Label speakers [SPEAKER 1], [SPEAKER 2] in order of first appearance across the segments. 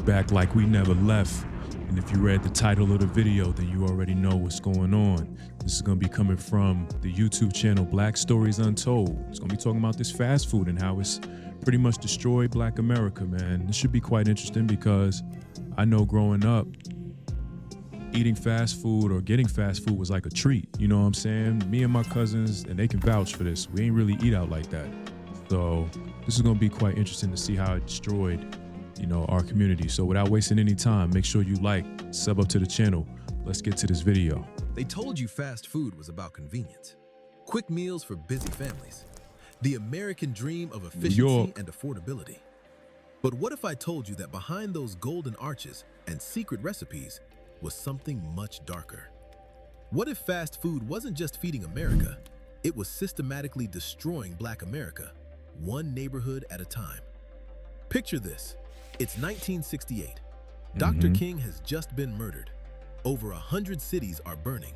[SPEAKER 1] back like we never left. And if you read the title of the video, then you already know what's going on. This is going to be coming from the YouTube channel Black Stories Untold. It's going to be talking about this fast food and how it's pretty much destroyed Black America, man. This should be quite interesting because I know growing up, eating fast food or getting fast food was like a treat. You know what I'm saying? Me and my cousins, and they can vouch for this, we ain't really eat out like that. So this is going to be quite interesting to see how it destroyed, our community. So without wasting any time, make sure you like, sub up to the channel. Let's get to this video.
[SPEAKER 2] They told you fast food was about convenience. Quick meals for busy families. The American dream of efficiency and affordability. But what if I told you that behind those golden arches and secret recipes was something much darker? What if fast food wasn't just feeding America, it was systematically destroying Black America, one neighborhood at a time? Picture this. It's 1968. Dr. King has just been murdered. Over 100 cities are burning.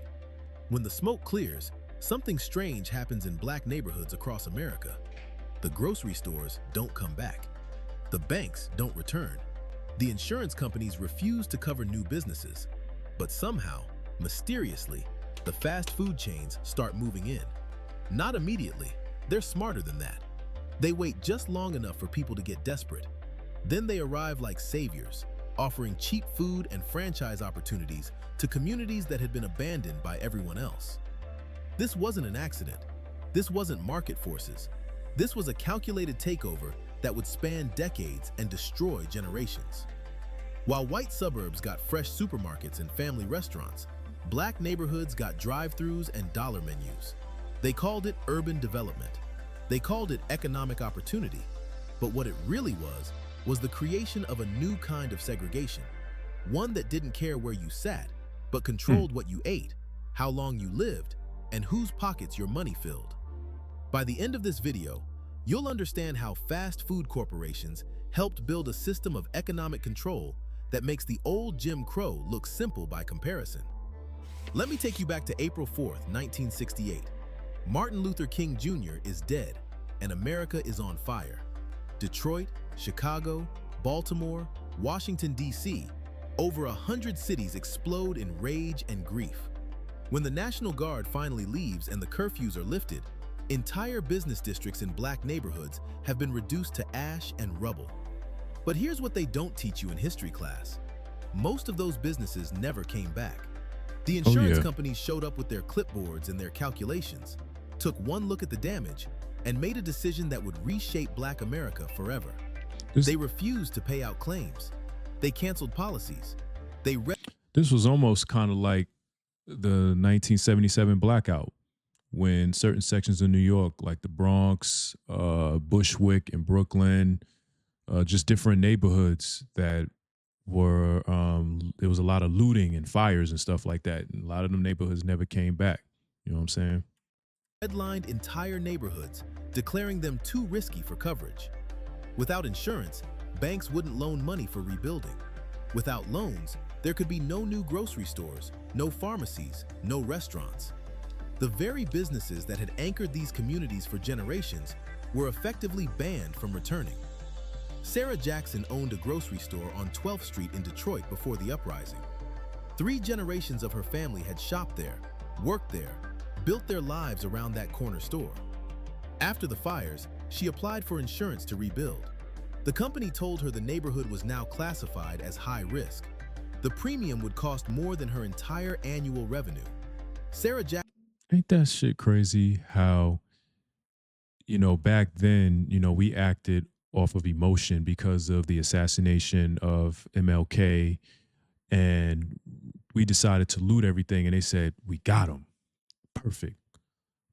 [SPEAKER 2] When the smoke clears, something strange happens in Black neighborhoods across America. The grocery stores don't come back. The banks don't return. The insurance companies refuse to cover new businesses. But somehow, mysteriously, the fast food chains start moving in. Not immediately. They're smarter than that. They wait just long enough for people to get desperate. Then they arrive like saviors, offering cheap food and franchise opportunities to communities that had been abandoned by everyone else. This wasn't an accident. This wasn't market forces. This was a calculated takeover that would span decades and destroy generations. While white suburbs got fresh supermarkets and family restaurants, Black neighborhoods got drive-thrus and dollar menus. They called it urban development. They called it economic opportunity. But what it really was the creation of a new kind of segregation, one that didn't care where you sat, but controlled what you ate, how long you lived, and whose pockets your money filled. By the end of this video, you'll understand how fast food corporations helped build a system of economic control that makes the old Jim Crow look simple by comparison. Let me take you back to April 4th, 1968. Martin Luther King Jr. is dead, and America is on fire. Detroit, Chicago, Baltimore, Washington, D.C., over 100 cities explode in rage and grief. When the National Guard finally leaves and the curfews are lifted, entire business districts in Black neighborhoods have been reduced to ash and rubble. But here's what they don't teach you in history class. Most of those businesses never came back. The insurance companies showed up with their clipboards and their calculations, took one look at the damage, and made a decision that would reshape Black America forever. They refused to pay out claims. They canceled policies.
[SPEAKER 1] This was almost kind of like the 1977 blackout, when certain sections of New York, like the Bronx, Bushwick, and Brooklyn, just different neighborhoods that were, there was a lot of looting and fires and stuff like that. And a lot of them neighborhoods never came back. You know what I'm saying?
[SPEAKER 2] Redlined entire neighborhoods, declaring them too risky for coverage. Without insurance, banks wouldn't loan money for rebuilding. Without loans, there could be no new grocery stores, no pharmacies, no restaurants. The very businesses that had anchored these communities for generations were effectively banned from returning. Sarah Jackson owned a grocery store on 12th Street in Detroit before the uprising. 3 generations of her family had shopped there, worked there, built their lives around that corner store. After the fires, she applied for insurance to rebuild. The company told her the neighborhood was now classified as high risk. The premium would cost more than her entire annual revenue. Sarah Jackson.
[SPEAKER 1] Ain't that shit crazy how, back then, we acted off of emotion because of the assassination of MLK, and we decided to loot everything, and they said, we got him. Perfect.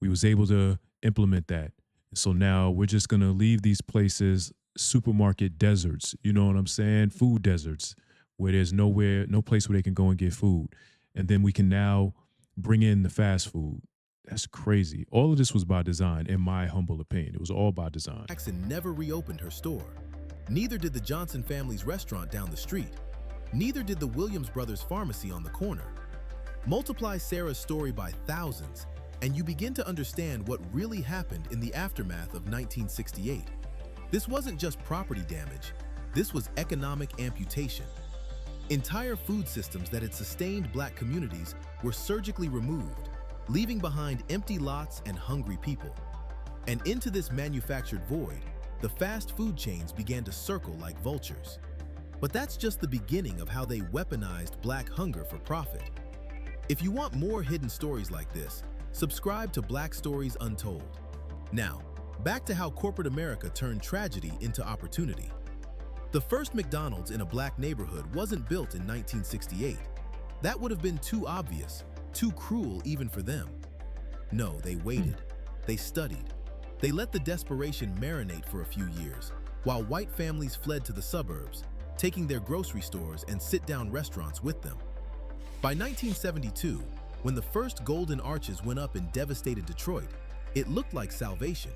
[SPEAKER 1] We was able to implement that. So now we're just going to leave these places supermarket deserts, you know what I'm saying? Food deserts, where there's no place where they can go and get food. And then we can now bring in the fast food. That's crazy. All of this was by design, in my humble opinion. It was all by design.
[SPEAKER 2] Jackson never reopened her store. Neither did the Johnson family's restaurant down the street. Neither did the Williams Brothers pharmacy on the corner. Multiply Sarah's story by thousands, and you begin to understand what really happened in the aftermath of 1968. This wasn't just property damage. This was economic amputation. Entire food systems that had sustained black communities were surgically removed, leaving behind empty lots and hungry people. And into this manufactured void, the fast food chains began to circle like vultures. But that's just the beginning of how they weaponized black hunger for profit. If you want more hidden stories like this, subscribe to Black Stories Untold. Now, back to how corporate America turned tragedy into opportunity. The first McDonald's in a black neighborhood wasn't built in 1968. That would have been too obvious, too cruel even for them. No, they waited. They studied. They let the desperation marinate for a few years, while white families fled to the suburbs, taking their grocery stores and sit-down restaurants with them. By 1972, when the first golden arches went up in devastated Detroit, it looked like salvation.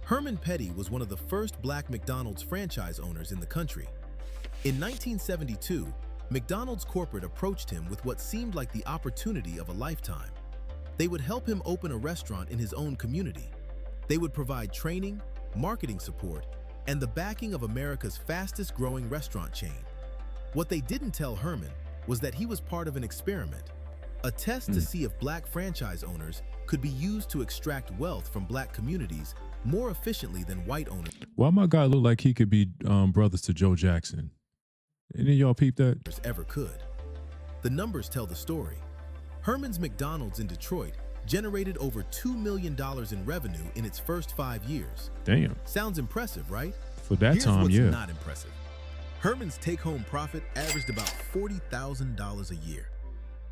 [SPEAKER 2] Herman Petty was one of the first black McDonald's franchise owners in the country. In 1972, McDonald's corporate approached him with what seemed like the opportunity of a lifetime. They would help him open a restaurant in his own community. They would provide training, marketing support, and the backing of America's fastest-growing restaurant chain. What they didn't tell Herman was that he was part of an experiment, a test to see if black franchise owners could be used to extract wealth from black communities more efficiently than white owners.
[SPEAKER 1] Why my guy look like he could be brothers to Joe Jackson? Any of y'all peep that?
[SPEAKER 2] Ever could. The numbers tell the story. Herman's McDonald's in Detroit generated over $2 million in revenue in its first 5 years.
[SPEAKER 1] Damn.
[SPEAKER 2] Sounds impressive, right?
[SPEAKER 1] For that
[SPEAKER 2] Here's
[SPEAKER 1] time,
[SPEAKER 2] what's
[SPEAKER 1] yeah.
[SPEAKER 2] not impressive. Herman's take-home profit averaged about $40,000 a year.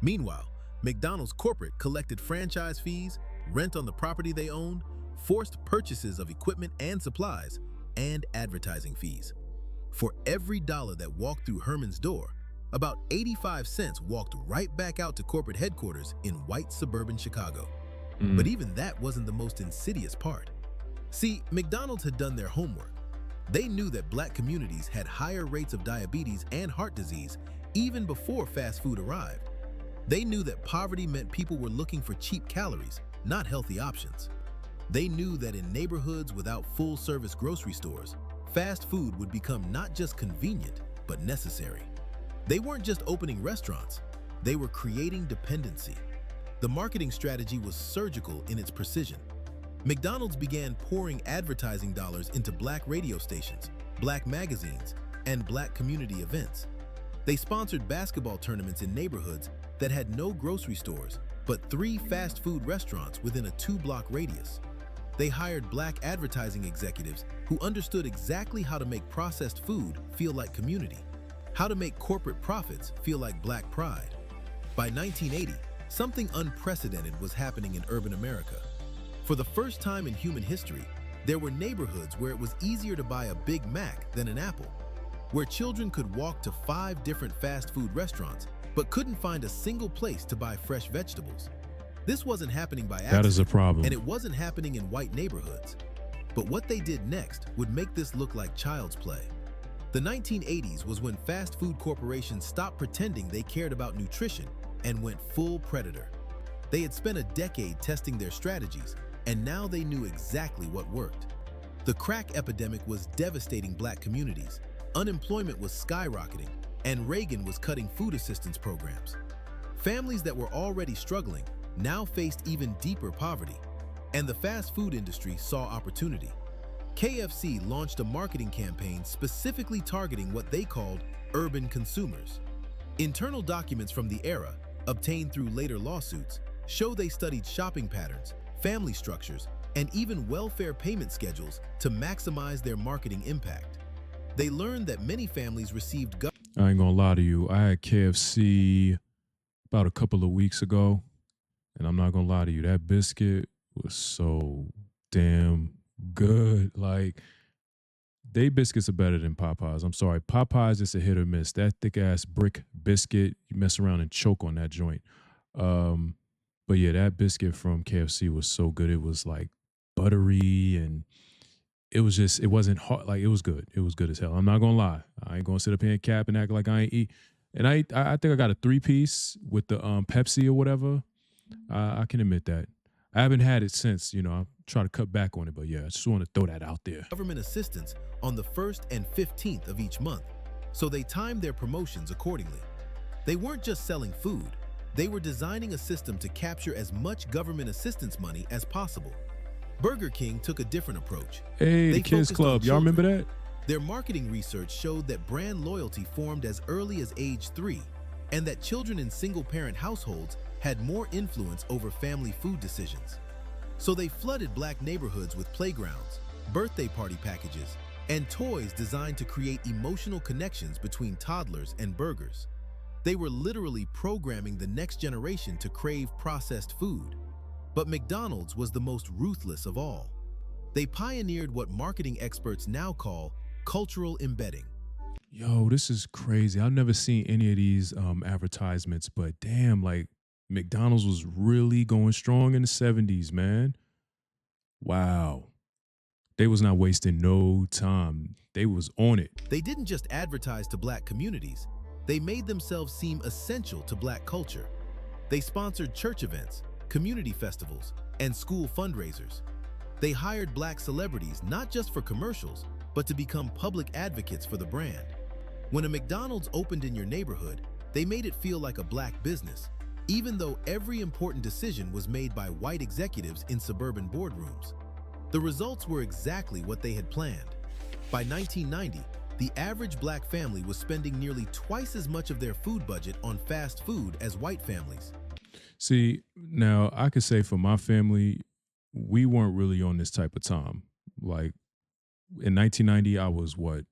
[SPEAKER 2] Meanwhile, McDonald's corporate collected franchise fees, rent on the property they owned, forced purchases of equipment and supplies, and advertising fees. For every dollar that walked through Herman's door, about 85 cents walked right back out to corporate headquarters in white suburban Chicago. But even that wasn't the most insidious part. See, McDonald's had done their homework. They knew that black communities had higher rates of diabetes and heart disease even before fast food arrived. They knew that poverty meant people were looking for cheap calories, not healthy options. They knew that in neighborhoods without full-service grocery stores, fast food would become not just convenient, but necessary. They weren't just opening restaurants, they were creating dependency. The marketing strategy was surgical in its precision. McDonald's began pouring advertising dollars into black radio stations, black magazines, and black community events. They sponsored basketball tournaments in neighborhoods that had no grocery stores, but 3 fast food restaurants within a 2-block radius. They hired black advertising executives who understood exactly how to make processed food feel like community, how to make corporate profits feel like black pride. By 1980, something unprecedented was happening in urban America. For the first time in human history, there were neighborhoods where it was easier to buy a Big Mac than an apple, where children could walk to 5 different fast food restaurants but couldn't find a single place to buy fresh vegetables. This wasn't happening by accident.
[SPEAKER 1] That is a problem.
[SPEAKER 2] And it wasn't happening in white neighborhoods. But what they did next would make this look like child's play. The 1980s was when fast food corporations stopped pretending they cared about nutrition and went full predator. They had spent a decade testing their strategies, and now they knew exactly what worked. The crack epidemic was devastating black communities, unemployment was skyrocketing, and Reagan was cutting food assistance programs. Families that were already struggling now faced even deeper poverty, and the fast food industry saw opportunity. KFC launched a marketing campaign specifically targeting what they called urban consumers. Internal documents from the era, obtained through later lawsuits, show they studied shopping patterns, family structures, and even welfare payment schedules to maximize their marketing impact. They learned that many families received
[SPEAKER 1] I ain't gonna lie to you. I had KFC about a couple of weeks ago, and I'm not gonna lie to you, that biscuit was so damn good. Like, they biscuits are better than Popeyes. I'm sorry. Popeyes is a hit or miss. That thick ass brick biscuit, you mess around and choke on that joint. But yeah, that biscuit from KFC was so good. It was like buttery, and it wasn't hot. Like, it was good. It was good as hell. I'm not gonna lie. I ain't gonna sit up here and cap and act like I ain't eat. And I think I got a 3-piece with the Pepsi or whatever. I can admit that. I haven't had it since, I try to cut back on it, but yeah, I just want to throw that out there.
[SPEAKER 2] Government assistance on the 1st and 15th of each month, so they timed their promotions accordingly. They weren't just selling food, they were designing a system to capture as much government assistance money as possible. Burger King took a different approach.
[SPEAKER 1] Hey,
[SPEAKER 2] They
[SPEAKER 1] the Kids
[SPEAKER 2] focused on
[SPEAKER 1] Club, y'all remember
[SPEAKER 2] children.
[SPEAKER 1] that?
[SPEAKER 2] Their marketing research showed that brand loyalty formed as early as age 3, and that children in single-parent households had more influence over family food decisions. So they flooded Black neighborhoods with playgrounds, birthday party packages, and toys designed to create emotional connections between toddlers and burgers. They were literally programming the next generation to crave processed food. But McDonald's was the most ruthless of all. They pioneered what marketing experts now call cultural embedding.
[SPEAKER 1] Yo, this is crazy. I've never seen any of these advertisements, but damn, like McDonald's was really going strong in the 70s, man. Wow. They was not wasting no time. They was on it.
[SPEAKER 2] They didn't just advertise to Black communities, they made themselves seem essential to Black culture. They sponsored church events, community festivals, and school fundraisers. They hired Black celebrities not just for commercials, but to become public advocates for the brand. When a McDonald's opened in your neighborhood, they made it feel like a Black business, even though every important decision was made by white executives in suburban boardrooms. The results were exactly what they had planned. By 1990, the average Black family was spending nearly twice as much of their food budget on fast food as white families.
[SPEAKER 1] See, now I could say for my family, we weren't really on this type of time. Like in 1990, I was what?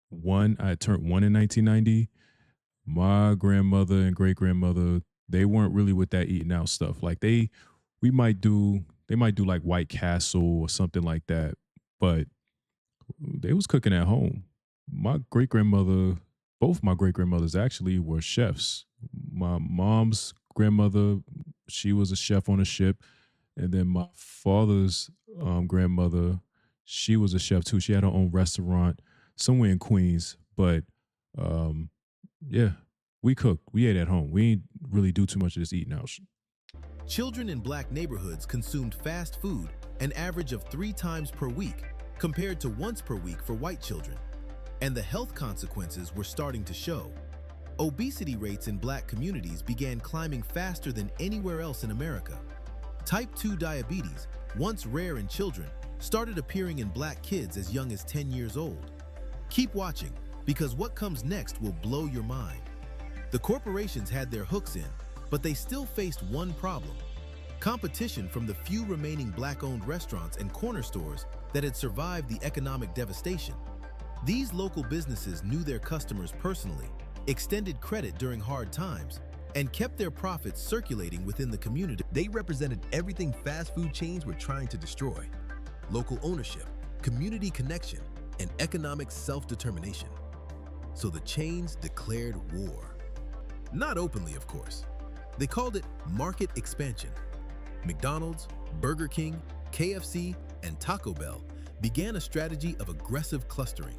[SPEAKER 1] One, I had turned one in 1990. My grandmother and great grandmother, they weren't really with that eating out stuff. Like we might do, they might do like White Castle or something like that, but they was cooking at home. My great grandmother, both my great grandmothers actually were chefs. My mom's grandmother, she was a chef on a ship, and then my father's grandmother, she was a chef too. She had her own restaurant somewhere in Queens, but um, yeah, we cooked. We ate at home. We ain't really do too much of this eating out.
[SPEAKER 2] Children in Black neighborhoods consumed fast food an average of 3 times per week, compared to once per week for white children. And the health consequences were starting to show. Obesity rates in Black communities began climbing faster than anywhere else in America. Type 2 diabetes, once rare in children, started appearing in Black kids as young as 10 years old. Keep watching, because what comes next will blow your mind. The corporations had their hooks in, but they still faced one problem: competition from the few remaining Black-owned restaurants and corner stores that had survived the economic devastation. These local businesses knew their customers personally, extended credit during hard times, and kept their profits circulating within the community.
[SPEAKER 3] They represented everything fast food chains were trying to destroy: local ownership, community connection, and economic self-determination. So the chains declared war. Not openly, of course. They called it market expansion. McDonald's, Burger King, KFC, and Taco Bell began a strategy of aggressive clustering.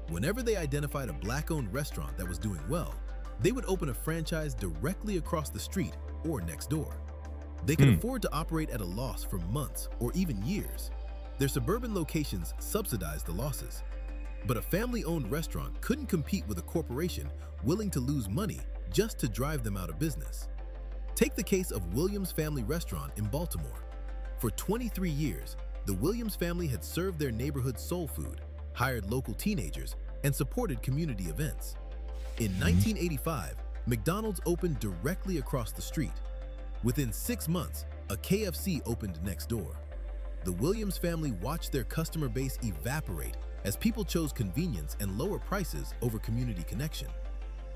[SPEAKER 3] Whenever they identified a Black-owned restaurant that was doing well, they would open a franchise directly across the street or next door. They could afford to operate at a loss for months or even years. Their suburban locations subsidized the losses. But a family-owned restaurant couldn't compete with a corporation willing to lose money just to drive them out of business. Take the case of Williams Family Restaurant in Baltimore. For 23 years, the Williams family had served their neighborhood soul food, hired local teenagers, and supported community events. In 1985, McDonald's opened directly across the street. Within 6 months, a KFC opened next door. The Williams family watched their customer base evaporate as people chose convenience and lower prices over community connection.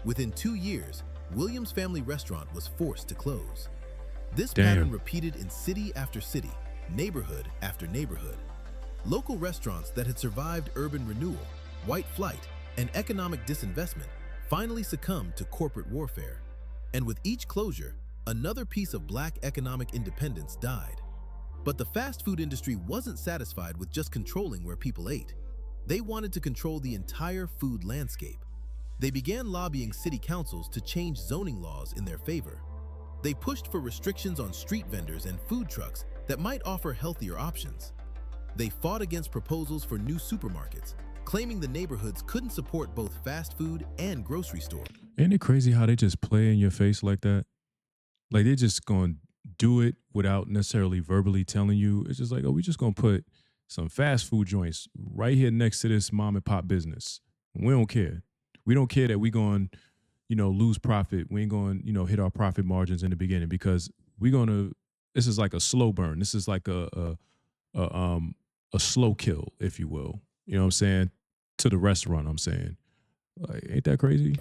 [SPEAKER 3] Within 2 years, Williams Family Restaurant was forced to close. This pattern repeated in city after city, neighborhood after neighborhood. Local restaurants that had survived urban renewal, white flight, and economic disinvestment finally succumbed to corporate warfare. And with each closure, another piece of Black economic independence died. But the fast food industry wasn't satisfied with just controlling where people ate. They wanted to control the entire food landscape. They began lobbying city councils to change zoning laws in their favor.
[SPEAKER 2] They pushed for restrictions on street vendors and food trucks that might offer healthier options. They fought against proposals for new supermarkets, claiming the neighborhoods couldn't support both fast food and grocery stores.
[SPEAKER 1] Ain't it crazy how they just play in your face like that? Like they just gonna do it without necessarily verbally telling you. It's just like, oh, we just gonna put some fast food joints right here next to this mom and pop business. We don't care. We don't care that we going, lose profit. We ain't going, hit our profit margins in the beginning because we're gonna. This is like a slow burn. This is like a slow kill, if you will. You know what I'm saying? To the restaurant, I'm saying. Like, ain't that crazy?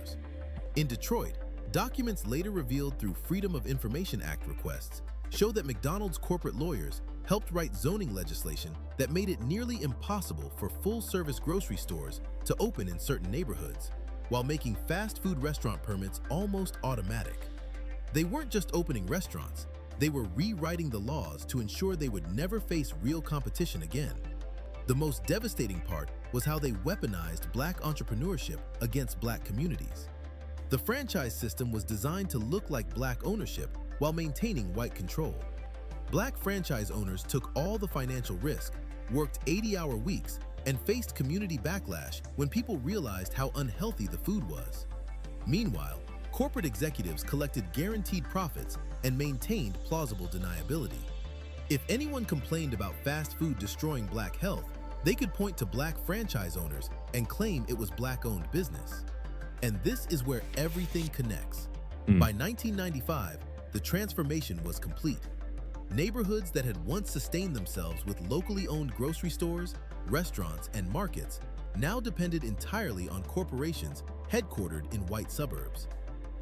[SPEAKER 2] In Detroit, documents later revealed through Freedom of Information Act requests show that McDonald's corporate lawyers helped write zoning legislation that made it nearly impossible for full-service grocery stores to open in certain neighborhoods, while making fast food restaurant permits almost automatic. They weren't just opening restaurants, they were rewriting the laws to ensure they would never face real competition again. The most devastating part was how they weaponized Black entrepreneurship against Black communities. The franchise system was designed to look like Black ownership while maintaining white control. Black franchise owners took all the financial risk, worked 80-hour weeks, and faced community backlash when people realized how unhealthy the food was. Meanwhile, corporate executives collected guaranteed profits and maintained plausible deniability. If anyone complained about fast food destroying Black health, they could point to Black franchise owners and claim it was Black-owned business. And this is where everything connects. By 1995, the transformation was complete. Neighborhoods that had once sustained themselves with locally owned grocery stores, restaurants, and markets now depended entirely on corporations headquartered in white suburbs.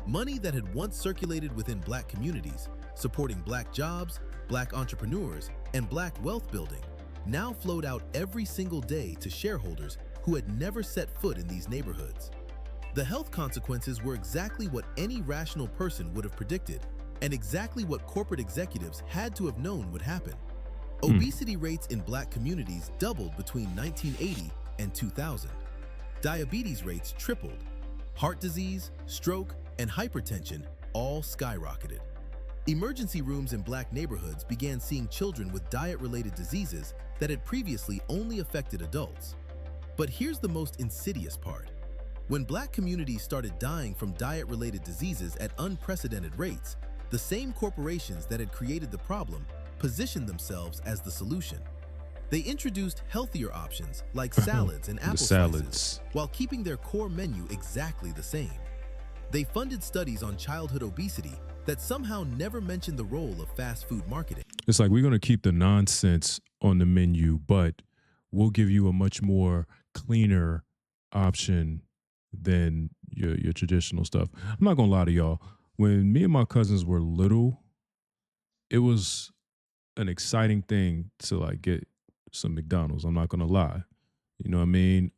[SPEAKER 2] Money that had once circulated within Black communities, supporting Black jobs, Black entrepreneurs, and Black wealth building, now flowed out every single day to shareholders who had never set foot in these neighborhoods. The health consequences were exactly what any rational person would have predicted, and exactly what corporate executives had to have known would happen. Obesity rates in Black communities doubled between 1980 and 2000. Diabetes rates tripled. Heart disease, stroke, and hypertension all skyrocketed. Emergency rooms in Black neighborhoods began seeing children with diet-related diseases that had previously only affected adults. But here's the most insidious part. When Black communities started dying from diet-related diseases at unprecedented rates, the same corporations that had created the problem positioned themselves as the solution. They introduced healthier options like salads and apple slices, while keeping their core menu exactly the same. They funded studies on childhood obesity that somehow never mentioned the role of fast food marketing.
[SPEAKER 1] It's like, we're going to keep the nonsense on the menu, but we'll give you a much more cleaner option than your traditional stuff. I'm not going to lie to y'all. When me and my cousins were little, it was an exciting thing to like get some McDonald's. I'm not going to lie. You know what I mean?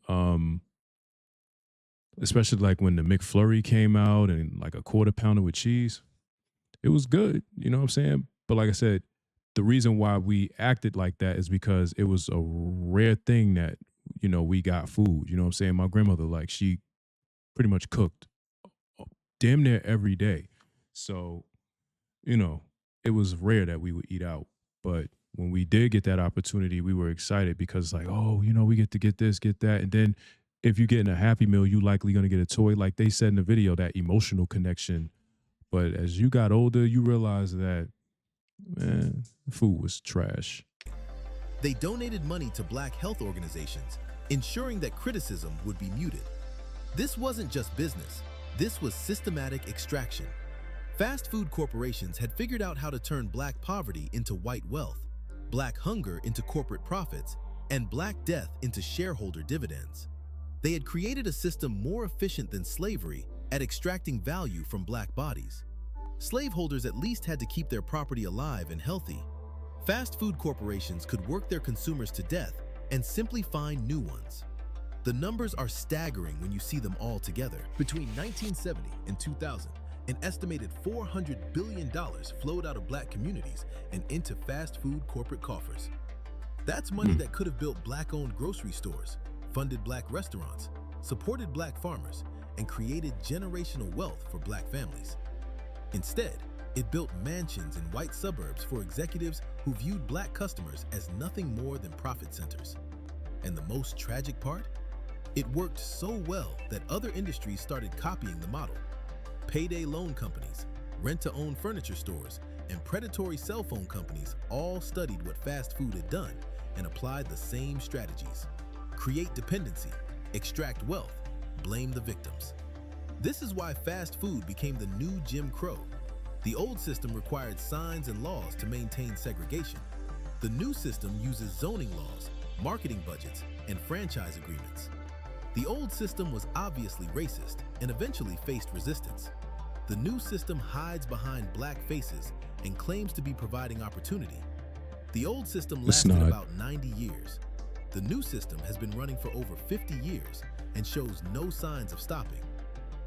[SPEAKER 1] Especially like when the McFlurry came out and like a quarter pounder with cheese. It was good. You know what I'm saying? But like I said, the reason why we acted like that is because it was a rare thing that, we got food. You know what I'm saying? My grandmother, like, she pretty much cooked damn near every day. So, it was rare that we would eat out. But when we did get that opportunity, we were excited because like, oh, we get to get this, get that. And then if you're getting a Happy Meal, you likely going to get a toy. Like they said in the video, that emotional connection. But as you got older, you realize that, man, food was trash.
[SPEAKER 2] They donated money to Black health organizations, ensuring that criticism would be muted. This wasn't just business. This was systematic extraction. Fast food corporations had figured out how to turn Black poverty into white wealth, Black hunger into corporate profits, and Black death into shareholder dividends. They had created a system more efficient than slavery at extracting value from Black bodies. Slaveholders at least had to keep their property alive and healthy. Fast food corporations could work their consumers to death and simply find new ones. The numbers are staggering when you see them all together. Between 1970 and 2000, an estimated $400 billion flowed out of Black communities and into fast food corporate coffers. That's money that could have built Black-owned grocery stores, funded Black restaurants, supported Black farmers, and created generational wealth for Black families. Instead, It built mansions in white suburbs for executives who viewed black customers as nothing more than profit centers. And the most tragic part? It worked so well that other industries started copying the model. Payday loan companies, rent-to-own furniture stores, and predatory cell phone companies all studied what fast food had done and applied the same strategies. Create dependency, extract wealth, blame the victims. This is why fast food became the new Jim Crow. The old system required signs and laws to maintain segregation. The new system uses zoning laws, marketing budgets, and franchise agreements. The old system was obviously racist and eventually faced resistance. The new system hides behind black faces and claims to be providing opportunity. The old system lasted about 90 years. The new system has been running for over 50 years and shows no signs of stopping.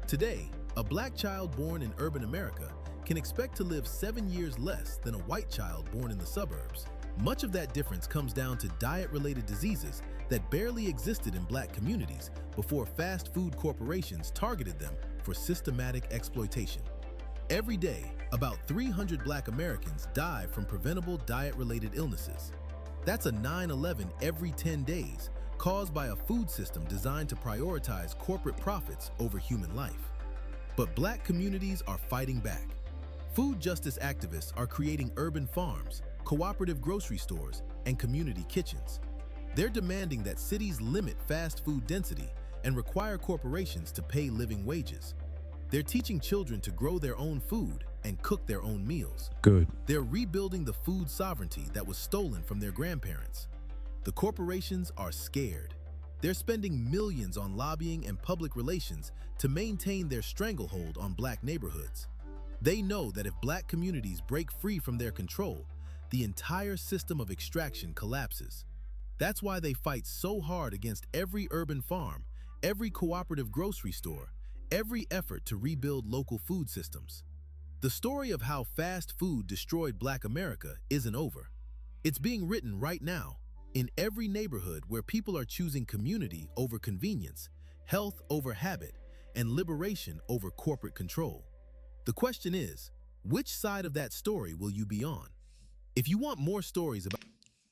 [SPEAKER 2] Today, a black child born in urban America can expect to live 7 years less than a white child born in the suburbs. Much of that difference comes down to diet-related diseases that barely existed in black communities before fast food corporations targeted them for systematic exploitation. Every day, about 300 black Americans die from preventable diet-related illnesses. That's a 9/11 every 10 days, caused by a food system designed to prioritize corporate profits over human life. But black communities are fighting back. Food justice activists are creating urban farms, cooperative grocery stores, and community kitchens. They're demanding that cities limit fast food density and require corporations to pay living wages. They're teaching children to grow their own food and cook their own meals.
[SPEAKER 1] Good.
[SPEAKER 2] They're rebuilding the food sovereignty that was stolen from their grandparents. The corporations are scared. They're spending millions on lobbying and public relations to maintain their stranglehold on black neighborhoods. They know that if black communities break free from their control, the entire system of extraction collapses. That's why they fight so hard against every urban farm, every cooperative grocery store, every effort to rebuild local food systems. The story of how fast food destroyed black America isn't over. It's being written right now, in every neighborhood where people are choosing community over convenience, health over habit, and liberation over corporate control. The question is, which side of that story will you be on? If you want more stories about...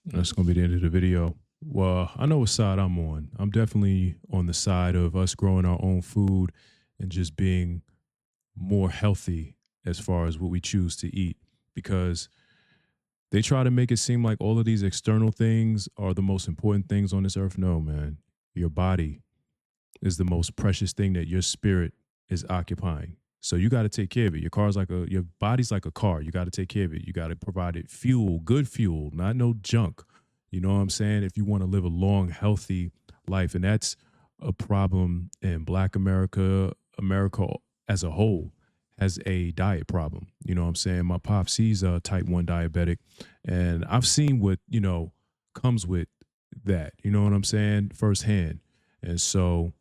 [SPEAKER 1] That's going to be the end of the video. Well, I know what side I'm on. I'm definitely on the side of us growing our own food and just being more healthy as far as what we choose to eat, because they try to make it seem like all of these external things are the most important things on this earth. No, man. Your body is the most precious thing that your spirit is occupying. So you got to take care of it. Your body's like a car. You got to take care of it. You got to provide it fuel, good fuel, not no junk. You know what I'm saying? If you want to live a long, healthy life. And that's a problem in Black America. America as a whole has a diet problem. You know what I'm saying? My pops, he's a type 1 diabetic. And I've seen what, comes with that. You know what I'm saying? Firsthand. And so,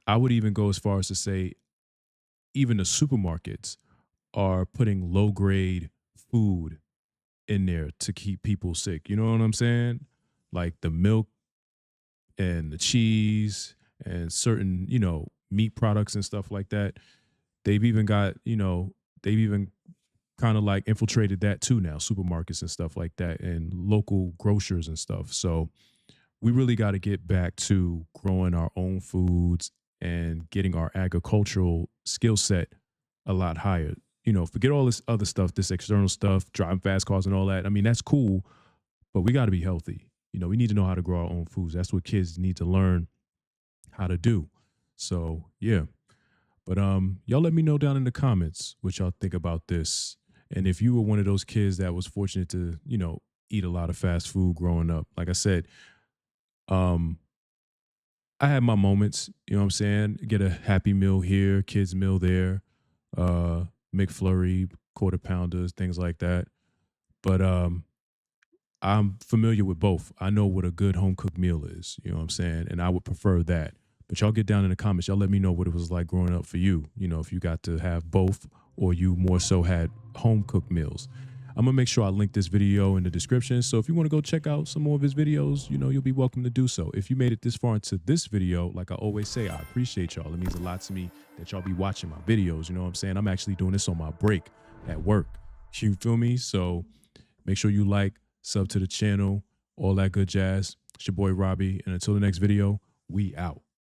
[SPEAKER 1] I would even go as far as to say even the supermarkets are putting low grade food in there to keep people sick. You know what I'm saying? Like the milk and the cheese and certain, meat products and stuff like that. They've even got, they've even kind of like infiltrated that too now, supermarkets and stuff like that and local grocers and stuff. So we really got to get back to growing our own foods and getting our agricultural skill set a lot higher. Forget all this other stuff, this external stuff, driving fast cars and all that. I mean, that's cool, but we got to be healthy. We need to know how to grow our own foods. That's what kids need to learn how to do. So, yeah. But y'all let me know down in the comments what y'all think about this. And if you were one of those kids that was fortunate to, eat a lot of fast food growing up, like I said, I had my moments, you know what I'm saying? Get a Happy Meal here, kids meal there, McFlurry, quarter pounders, things like that. But I'm familiar with both. I know what a good home cooked meal is, you know what I'm saying? And I would prefer that. But y'all get down in the comments. Y'all let me know what it was like growing up for you. If you got to have both or you more so had home cooked meals. I'm gonna make sure I link this video in the description. So if you want to go check out some more of his videos, you'll be welcome to do so. If you made it this far into this video, like I always say, I appreciate y'all. It means a lot to me that y'all be watching my videos. You know what I'm saying? I'm actually doing this on my break at work. You feel me? So make sure you like, sub to the channel, all that good jazz. It's your boy Robbie, and until the next video, we out.